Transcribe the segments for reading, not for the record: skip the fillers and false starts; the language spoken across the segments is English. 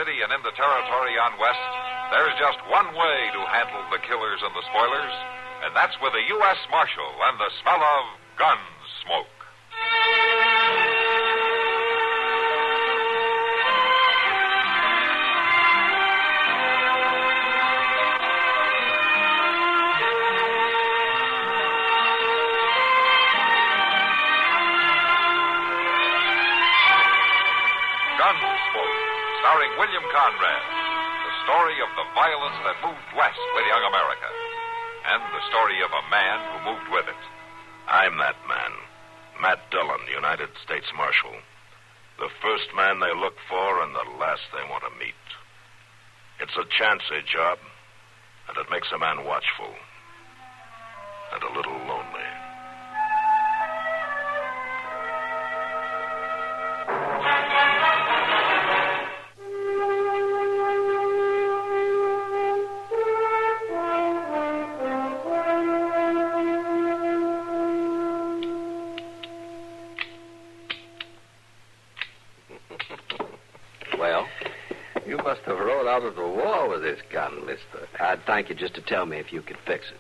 city and in the territory on west, there's just one way to handle the killers and the spoilers, and that's with a U.S. Marshal and the smell of Gunsmoke. Gunsmoke, starring William Conrad, the story of the violence that moved west with young America, and the story of a man who moved with it. I'm that man, Matt Dillon, United States Marshal. The first man they look for and the last they want to meet. It's a chancy job, and it makes a man watchful and a little lonely. Well, you must have rode out of the war with this gun, mister. I'd thank you just to tell me if you could fix it.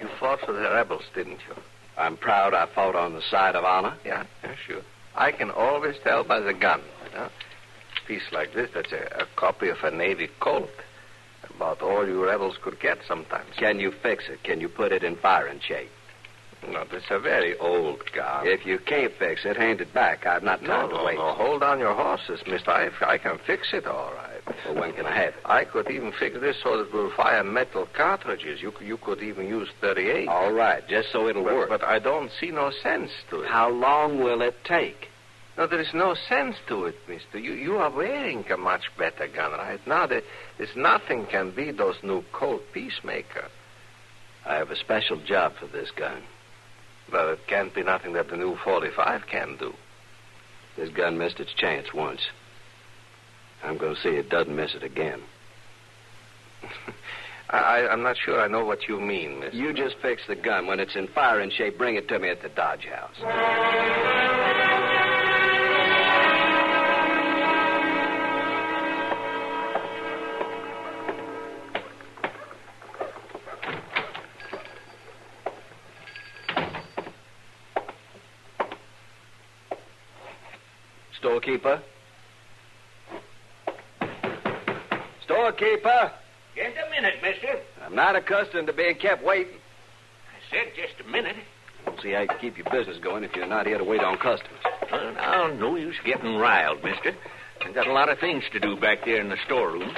You fought for the rebels, didn't you? I'm proud I fought on the side of honor. Yeah, sure. I can always tell by the gun. A piece like this, that's a copy of a Navy Colt. About all you rebels could get sometimes. Can you fix it? Can you put it in firing shape? No, this is a very old gun. If you can't fix it, hand it back. I've not time to wait. No, hold on your horses, mister. I can fix it all right. Well, when can I have it? I could even fix this so that it will fire metal cartridges. You could even use 38. All right, just so it'll work. But I don't see no sense to it. How long will it take? No, there is no sense to it, mister. You are wearing a much better gun right now. There's nothing can beat those new Colt Peacemaker. I have a special job for this gun. Well, it can't be nothing that the new 45 can do. This gun missed its chance once. I'm going to see it doesn't miss it again. I'm not sure I know what you mean, mister. You just fix the gun. When it's in firing shape, bring it to me at the Dodge House. Storekeeper? Storekeeper? Just a minute, mister. I'm not accustomed to being kept waiting. I said just a minute. I don't see how you can keep your business going if you're not here to wait on customers. Well, now, no use getting riled, mister. I've got a lot of things to do back there in the storeroom.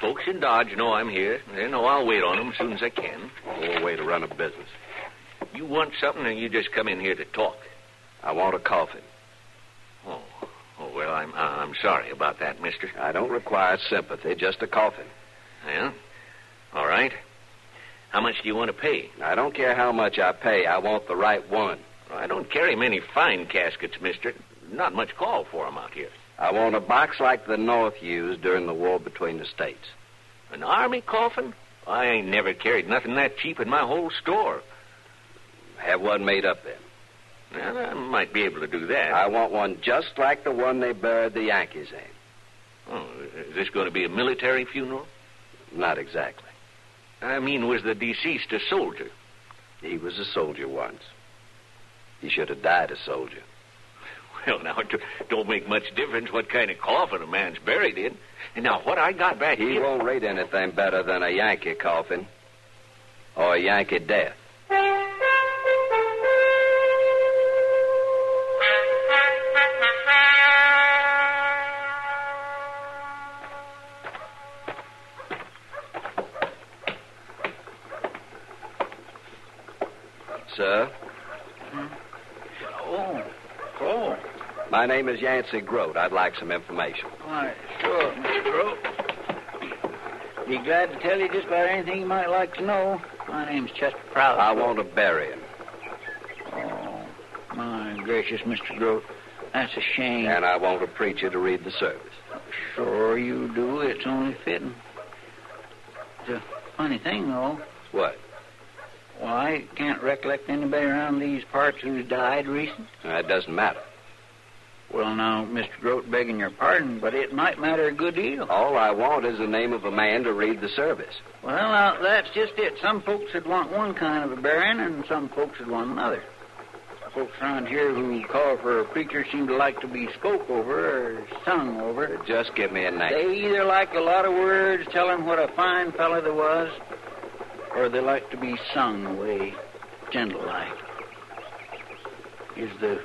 Folks in Dodge know I'm here. They know I'll wait on them as soon as I can. No way to run a business. You want something, or you just come in here to talk? I want a coffin. Oh, well, I'm sorry about that, mister. I don't require sympathy, just a coffin. Well, all right. How much do you want to pay? I don't care how much I pay. I want the right one. Well, I don't carry many fine caskets, mister. Not much call for 'em out here. I want a box like the North used during the war between the states. An army coffin? I ain't never carried nothing that cheap in my whole store. Have one made up then. Well, I might be able to do that. I want one just like the one they buried the Yankees in. Oh, is this going to be a military funeral? Not exactly. I mean, was the deceased a soldier? He was a soldier once. He should have died a soldier. Well, now, it don't make much difference what kind of coffin a man's buried in. And now, what I got back here... He won't rate anything better than a Yankee coffin or a Yankee death. Sir? Oh. My name is Yancey Groat. I'd like some information. Why, sure, Mr. Groat. Be glad to tell you just about anything you might like to know. My name's Chester Proudfoot. I want to bury him. Oh, my gracious, Mr. Groat. That's a shame. And I want a preacher to read the service. Sure you do. It's only fitting. It's a funny thing, though. What? Well, I can't recollect anybody around these parts who's died recent. That doesn't matter. Well, now, Mr. Groat, begging your pardon, but it might matter a good deal. All I want is the name of a man to read the service. Well, now, that's just it. Some folks would want one kind of a burying, and some folks would want another. Folks around here who call for a preacher seem to like to be spoke over or sung over. Just give me a name. They either like a lot of words telling what a fine fellow there was, or they like to be sung away gentle-like. Is the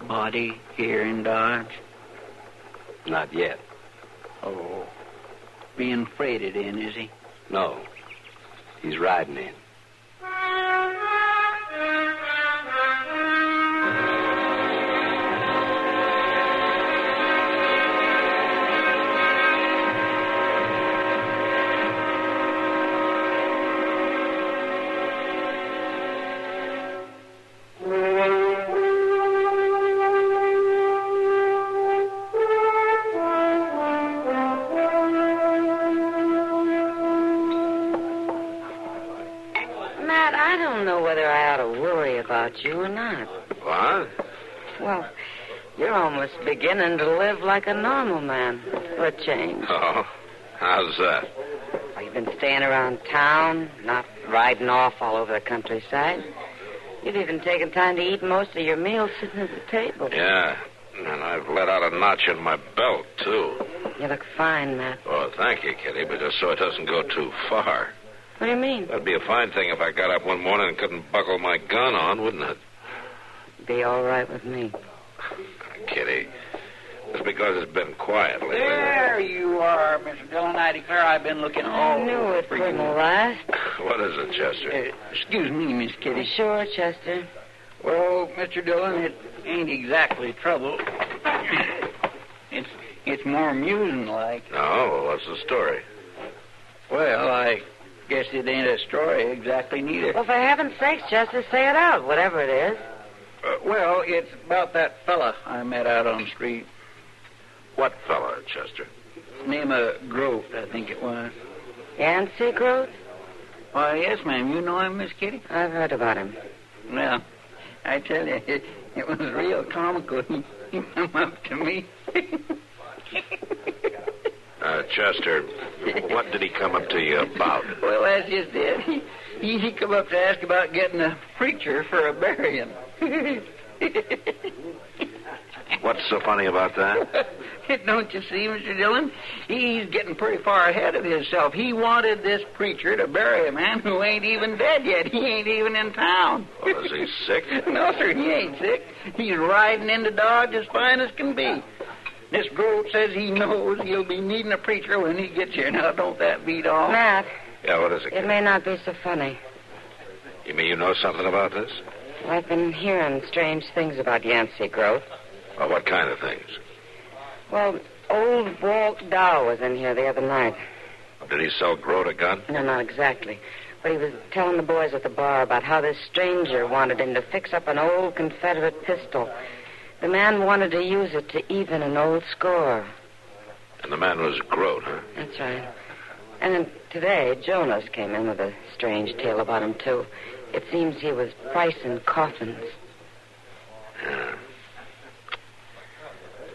body here in Dodge? Not yet. Oh, being freighted in, is he? No. He's riding in. You or not. What? Well, you're almost beginning to live like a normal man for a change. Oh, how's that? Well, you've been staying around town, not riding off all over the countryside. You've even taken time to eat most of your meals sitting at the table. Yeah, and I've let out a notch in my belt, too. You look fine, Matt. Oh, thank you, Kitty, but just so it doesn't go too far. What do you mean? That'd be a fine thing if I got up one morning and couldn't buckle my gun on, wouldn't it? Be all right with me. Kitty, it's because it's been quiet lately. There you are, Mr. Dillon. I declare I've been looking all I knew it for couldn't you. last. What is it, Chester? Excuse me, Miss Kitty. Sure, Chester. Well, Mr. Dillon, it ain't exactly trouble. It's more amusing like. No, what's the story? Well, I guess it ain't a story exactly neither. Well, for heaven's sakes, Chester, say it out, whatever it is. Well, it's about that fella I met out on the street. What fella, Chester? Name of Groat, I think it was. Yancey Groat? Why, yes, ma'am. You know him, Miss Kitty? I've heard about him. Well, I tell you, it was real comical. He come up to me. Chester, what did he come up to you about? Well, that's just it. He come up to ask about getting a preacher for a burying. What's so funny about that? Don't you see, Mr. Dillon? He's getting pretty far ahead of himself. He wanted this preacher to bury a man who ain't even dead yet. He ain't even in town. Well, is he sick? No, sir, he ain't sick. He's riding into Dodge as fine as can be. This Groat says he knows he'll be needing a preacher when he gets here. Now, don't that beat all? Matt. Yeah, what is it? It may not be so funny. You mean you know something about this? I've been hearing strange things about Yancey Groat. Well, what kind of things? Well, old Walt Dow was in here the other night. Did he sell Groat a gun? No, not exactly. But he was telling the boys at the bar about how this stranger wanted him to fix up an old Confederate pistol. The man wanted to use it to even an old score. And the man was Groat, huh? That's right. And then today, Jonas came in with a strange tale about him, too. It seems he was pricing coffins. Yeah.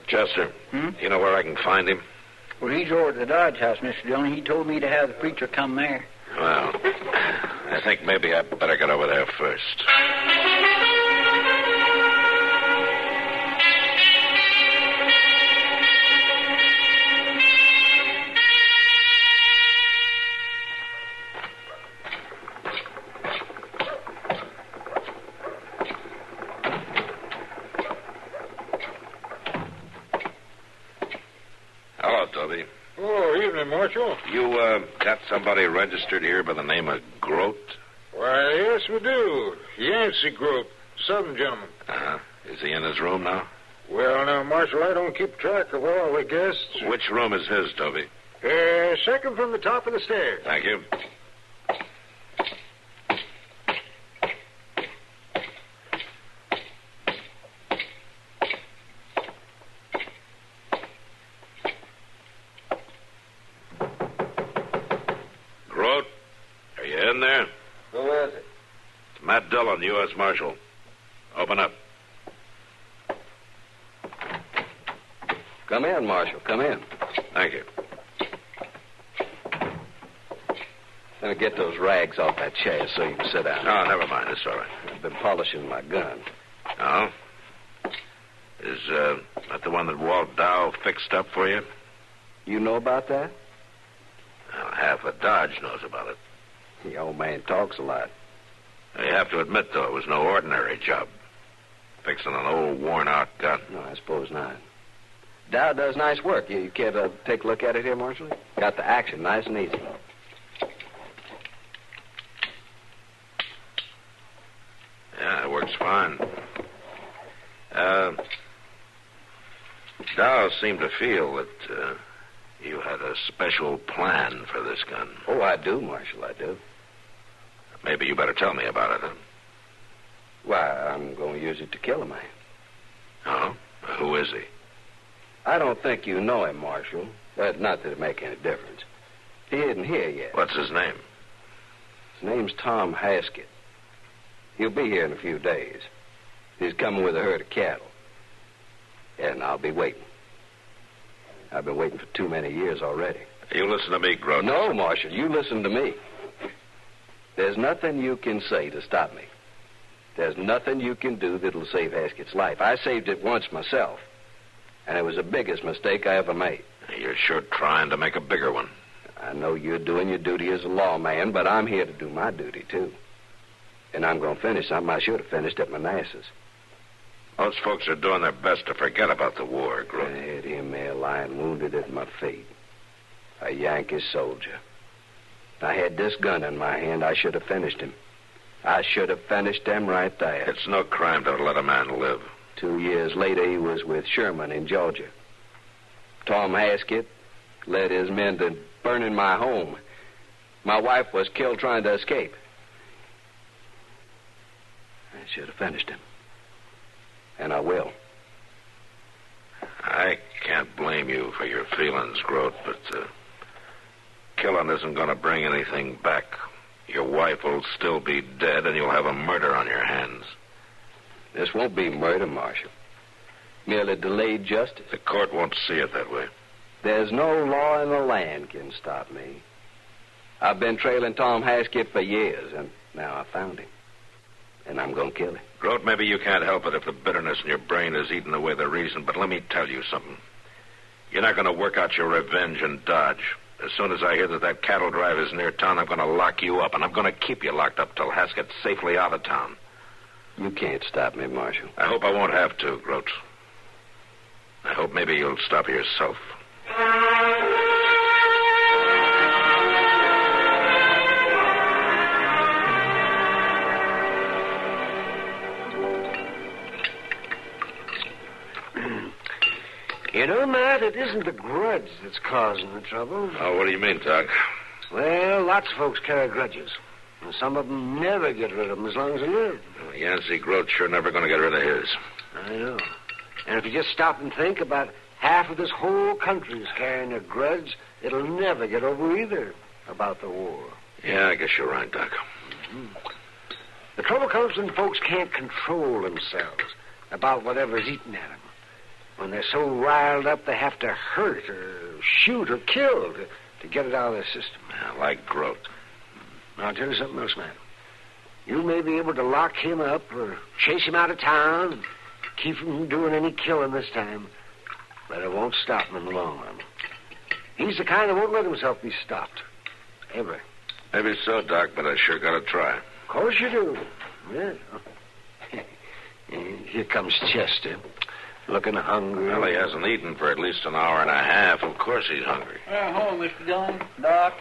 Chester, you know where I can find him? Well, he's over at the Dodge House, Mr. Dillon. He told me to have the preacher come there. Well, I think maybe I better get over there first. Marshal? You, got somebody registered here by the name of Groat? Why, yes, we do. Yancey Groat, Southern gentleman. Uh-huh. Is he in his room now? Well, now, Marshal, I don't keep track of all the guests. Which room is his, Toby? Second from the top of the stairs. Thank you. Who is it? It's Matt Dillon, U.S. Marshal. Open up. Come in, Marshal. Come in. Thank you. Let me get those rags off that chair so you can sit down. No, never mind. It's all right. I've been polishing my gun. Oh? Is that the one that Walt Dow fixed up for you? You know about that? Well, half of Dodge knows about it. The old man talks a lot. You have to admit, though, it was no ordinary job. Fixing an old, worn-out gun. No, I suppose not. Dow does nice work. You care to take a look at it here, Marshal? Got the action nice and easy. Yeah, it works fine. Dow seemed to feel that you had a special plan for this gun. Oh, I do, Marshal, I do. Maybe you better tell me about it, huh? Why, I'm going to use it to kill a man. Oh? Who is he? I don't think you know him, Marshal. Not that it make any difference. He isn't here yet. What's his name? His name's Tom Haskett. He'll be here in a few days. He's coming with a herd of cattle. And I'll be waiting. I've been waiting for too many years already. You listen to me, Groat. No, Marshal, you listen to me. There's nothing you can say to stop me. There's nothing you can do that'll save Haskett's life. I saved it once myself. And it was the biggest mistake I ever made. You're sure trying to make a bigger one. I know you're doing your duty as a lawman, but I'm here to do my duty, too. And I'm going to finish something I should have finished at Manassas. Most folks are doing their best to forget about the war, I Groat. had him there lying wounded at my feet. A Yankee soldier. I had this gun in my hand. I should have finished him. I should have finished him right there. It's no crime to let a man live. 2 years later, he was with Sherman in Georgia. Tom Haskett led his men to burning my home. My wife was killed trying to escape. I should have finished him. And I will. I can't blame you for your feelings, Groat, but killing isn't going to bring anything back. Your wife will still be dead, and you'll have a murder on your hands. This won't be murder, Marshal. Merely delayed justice. The court won't see it that way. There's no law in the land can stop me. I've been trailing Tom Haskett for years, and now I found him. And I'm going to kill him. Groat, maybe you can't help it if the bitterness in your brain is eating away the reason, but let me tell you something. You're not going to work out your revenge in Dodge. As soon as I hear that cattle drive is near town, I'm going to lock you up, and I'm going to keep you locked up till Haskett's safely out of town. You can't stop me, Marshal. I hope I won't have to, Groat. I hope maybe you'll stop yourself. You know, Matt, it isn't the grudge that's causing the trouble. Oh, what do you mean, Doc? Well, lots of folks carry grudges. And some of them never get rid of them as long as they live. Well, Yancey Groat's sure never going to get rid of his. I know. And if you just stop and think, about half of this whole country is carrying a grudge, it'll never get over either about the war. Yeah, I guess you're right, Doc. Mm-hmm. The trouble comes when folks can't control themselves about whatever's eating at them. When they're so riled up, they have to hurt or shoot or kill to get it out of their system. Yeah, like Groat. Now, I'll tell you something else, man. You may be able to lock him up or chase him out of town and keep him from doing any killing this time, but it won't stop him in the long run. He's the kind that won't let himself be stopped. Ever. Maybe so, Doc, but I sure got to try. Of course you do. Yeah. Here comes Chester. Looking hungry. Well, he hasn't eaten for at least an hour and a half. Of course he's hungry. Hello, Mr. Dillon. Doc.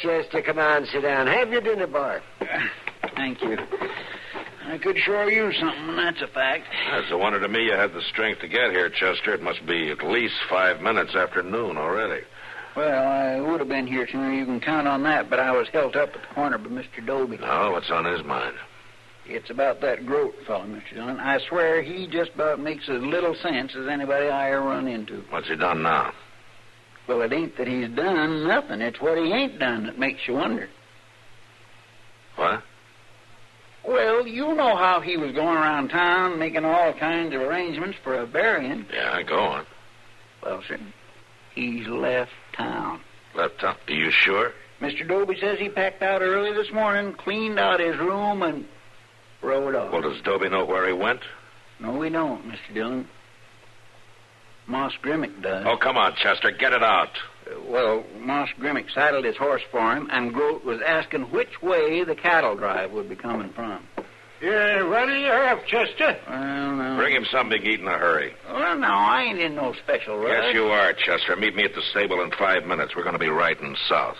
Chester, come on, sit down. Have your dinner, boy. Thank you. I could sure use something, and that's a fact. It's a wonder to me you had the strength to get here, Chester. It must be at least 5 minutes after noon already. Well, I would have been here sooner. You can count on that, but I was held up at the corner by Mr. Dobie. Oh, what's on his mind? It's about that Groat fellow, Mr. Dillon. I swear he just about makes as little sense as anybody I ever run into. What's he done now? Well, it ain't that he's done nothing. It's what he ain't done that makes you wonder. What? Well, you know how he was going around town making all kinds of arrangements for a burying. Yeah, go on. Well, sir, he's left town. Left town? Are you sure? Mr. Doby says he packed out early this morning, cleaned out his room, and rode off. Well, does Doby know where he went? No, we don't, Mr. Dillon. Moss Grimmick does. Oh, come on, Chester. Get it out. Well, Moss Grimmick saddled his horse for him, and Groat was asking which way the cattle drive would be coming from. Yeah, ready you have, Chester? Well, no. Bring him something to eat in a hurry. Well, no, I ain't in no special rush. Yes, you are, Chester. Meet me at the stable in 5 minutes. We're going to be riding south.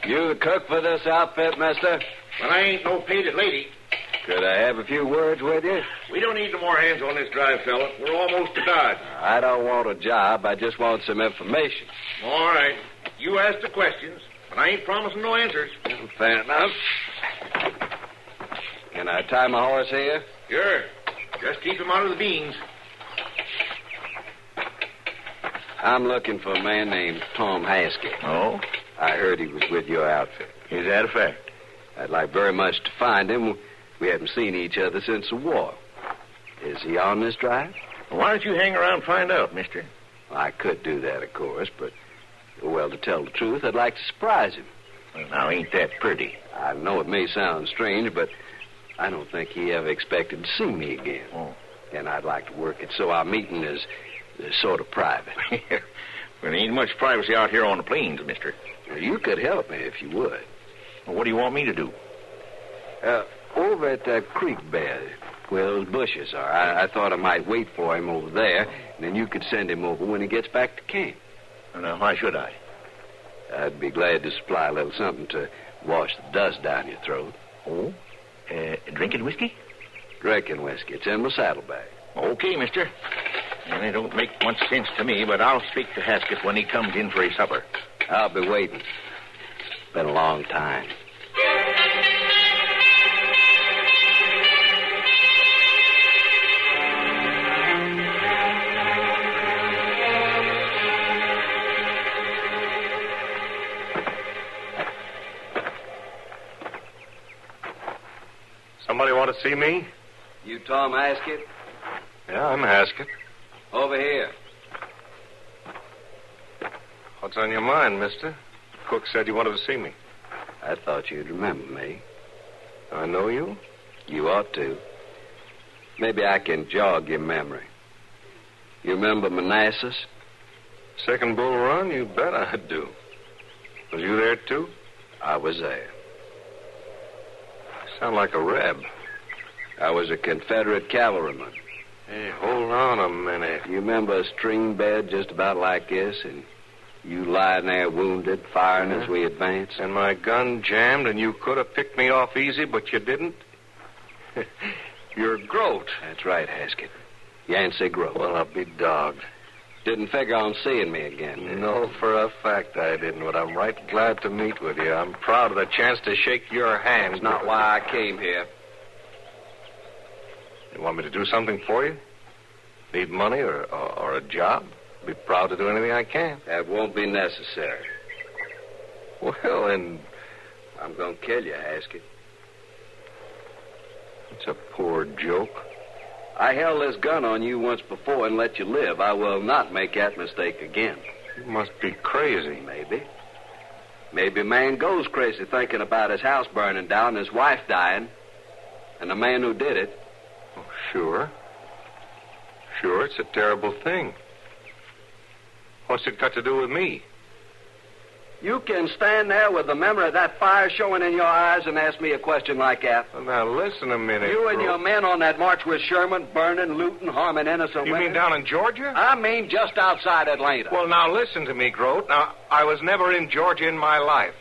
You the cook for this outfit, mister? But I ain't no painted lady. Could I have a few words with you? We don't need no more hands on this drive, fella. We're almost to Dodge. I don't want a job. I just want some information. All right. You ask the questions, but I ain't promising no answers. Fair enough. Can I tie my horse here? Sure. Just keep him out of the beans. I'm looking for a man named Tom Haskett. Oh? I heard he was with your outfit. Is that a fact? I'd like very much to find him. We haven't seen each other since the war. Is he on this drive? Why don't you hang around and find out, mister? I could do that, of course, but, well, to tell the truth, I'd like to surprise him. Well, now, ain't that pretty? I know it may sound strange, but I don't think he ever expected to see me again. Oh. And I'd like to work it so our meeting is sort of private. Well, there ain't much privacy out here on the plains, mister. Well, you could help me if you would. Well, what do you want me to do? Over at that creek bed where those bushes are, I thought I might wait for him over there, and then you could send him over when he gets back to camp. Well, now, why should I? I'd be glad to supply a little something to wash the dust down your throat. Oh? Drinking whiskey? Drinking whiskey. It's in my saddlebag. Okay, mister. And it don't make much sense to me, but I'll speak to Haskett when he comes in for his supper. I'll be waiting. It's been a long time. Somebody want to see me? You Tom Haskett? Yeah, I'm Haskett. Over here. What's on your mind, mister? Cook said you wanted to see me. I thought you'd remember me. I know you? You ought to. Maybe I can jog your memory. You remember Manassas? Second Bull Run? You bet I do. Was you there, too? I was there. You sound like a Reb. I was a Confederate cavalryman. Hey, hold on a minute. You remember a stream bed just about like this, and you lying there wounded, firing as we advanced? And my gun jammed, and you could have picked me off easy, but you didn't? You're Groat. That's right, Haskett. Yancey Groat. Well, I'll be dogged. Didn't figure on seeing me again, did you? No, for a fact I didn't, but I'm right glad to meet with you. I'm proud of the chance to shake your hand. That's not why I came here. You want me to do something for you? Need money or a job? Be proud to do anything I can. That won't be necessary. Well, then, I'm going to kill you, Haskett. it's a poor joke. I held this gun on you once before and let you live. I will not make that mistake again. You must be crazy. Maybe. Maybe a man goes crazy thinking about his house burning down, his wife dying, and the man who did it. Oh, sure. Sure, it's a terrible thing. What's it got to do with me? You can stand there with the memory of that fire showing in your eyes and ask me a question like that. Well, now, listen a minute. You and your men on that march with Sherman, burning, looting, harming innocent You women. mean down in Georgia? I mean just outside Atlanta. Well, now, listen to me, Groat. Now, I was never in Georgia in my life.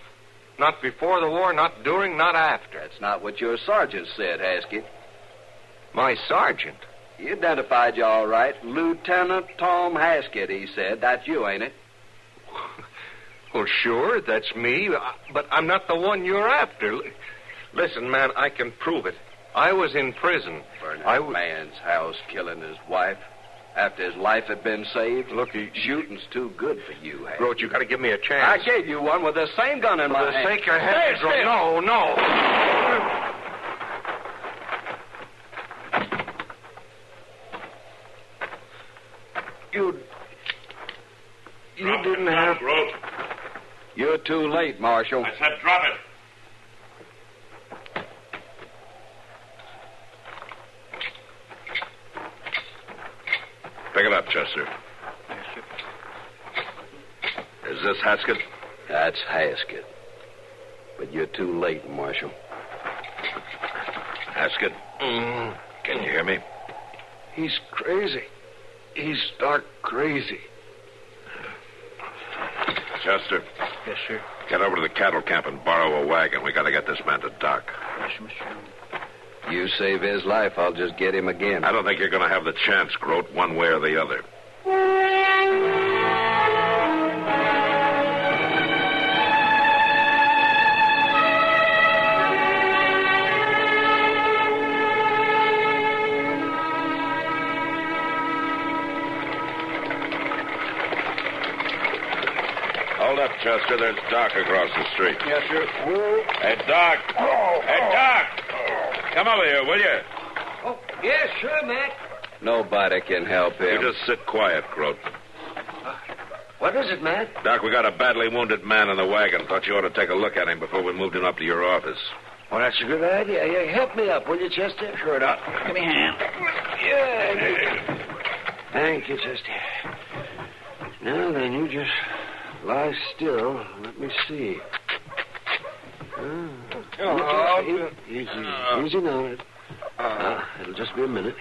Not before the war, not during, not after. That's not what your sergeant said, Haskett. My sergeant? He identified you all right. Lieutenant Tom Haskett, he said. That's you, ain't it? Well, sure, that's me, but I'm not the one you're after. Listen, man, I can prove it. I was in prison. Burning a man's house, killing his wife. After his life had been saved? Look, shooting's too good for you, Hank. Groat, you got to give me a chance. I gave you one with the same gun in my hand. For the sake of heaven, Groat. No. You didn't have... Groat. You're too late, Marshal. I said drop it. Pick it up, Chester. Is this Haskett? That's Haskett. But you're too late, Marshal. Haskett? Can you hear me? He's crazy. He's stark crazy. Chester. Yes, sir. Get over to the cattle camp and borrow a wagon. We got to get this man to Doc. Yes, Mr. You save his life, I'll just get him again. I don't think you're going to have the chance, Groat, one way or the other. Hold up, Chester. There's Doc across the street. Yes, sir. Whoa. Hey, Doc. Hey, Doc. Come over here, will you? Oh, yes, sure, Mac. Nobody can help him. You just sit quiet, Groat. What is it, Mac? Doc, we got a badly wounded man in the wagon. Thought you ought to take a look at him before we moved him up to your office. Well, that's a good idea. Yeah, help me up, will you, Chester? Sure, Doc. Give me a hand. Yeah. Thank you, Chester. Now then, you just lie still. Let me see. Easy now. It'll just be a minute.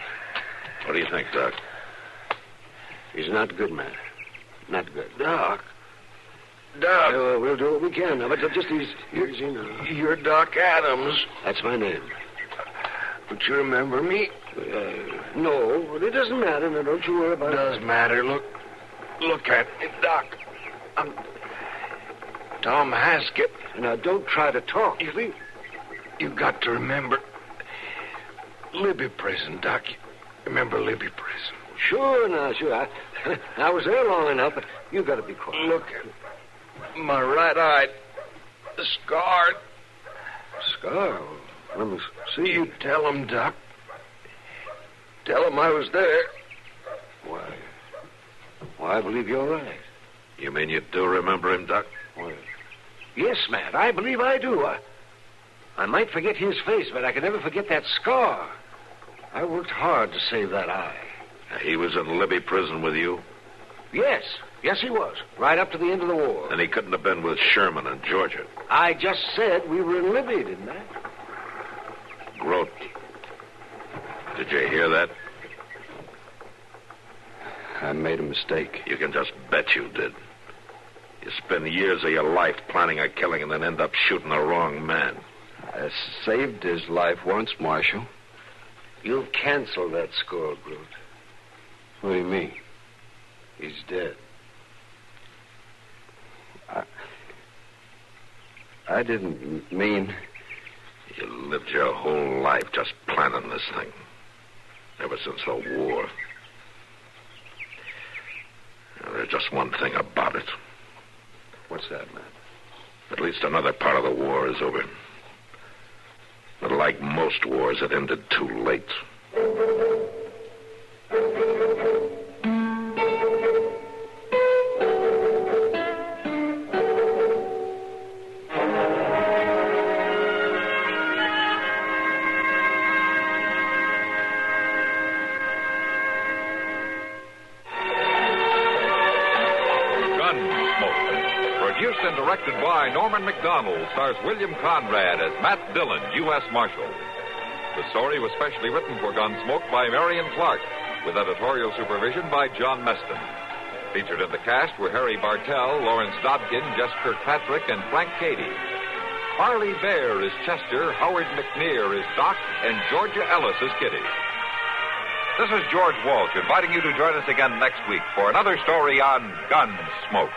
What do you think, Doc? He's not good, man. Not good. Doc. We'll do what we can now, but just easy now. You're Doc Adams. That's my name. But you remember me? No, it doesn't matter. Now, don't you worry about it. Does matter. Look at me, Doc. I'm Tom Haskett. Now, don't try to talk. You got to remember Libby Prison, Doc. You remember Libby Prison? Sure. I was there long enough, but you got to be quiet. Look at my right eye. Scarred. Scar? Let me see. You tell him, Doc. Tell him I was there. Why, I believe you're right. You mean you do remember him, Doc? Well, yes, Matt, I believe I do. I might forget his face, but I can never forget that scar. I worked hard to save that eye. He was in Libby Prison with you? Yes, he was. Right up to the end of the war. And he couldn't have been with Sherman in Georgia. I just said we were in Libby, didn't I? Groat. Did you hear that? I made a mistake. You can just bet you did. You spend years of your life planning a killing and then end up shooting the wrong man. I saved his life once, Marshal. You've canceled that score, Groot. What do you mean? He's dead. I didn't mean... You lived your whole life just planning this thing. Ever since the war. Now, there's just one thing about it. What's that, man? At least another part of the war is over. But like most wars, it ended too late. Produced and directed by Norman Macdonnell, stars William Conrad as Matt Dillon, U.S. Marshal. The story was specially written for Gunsmoke by Marion Clark, with editorial supervision by John Meston. Featured in the cast were Harry Bartell, Lawrence Dobkin, Jess Kirkpatrick, and Frank Cady. Parley Baer is Chester, Howard McNear is Doc, and Georgia Ellis is Kitty. This is George Walsh inviting you to join us again next week for another story on Gunsmoke.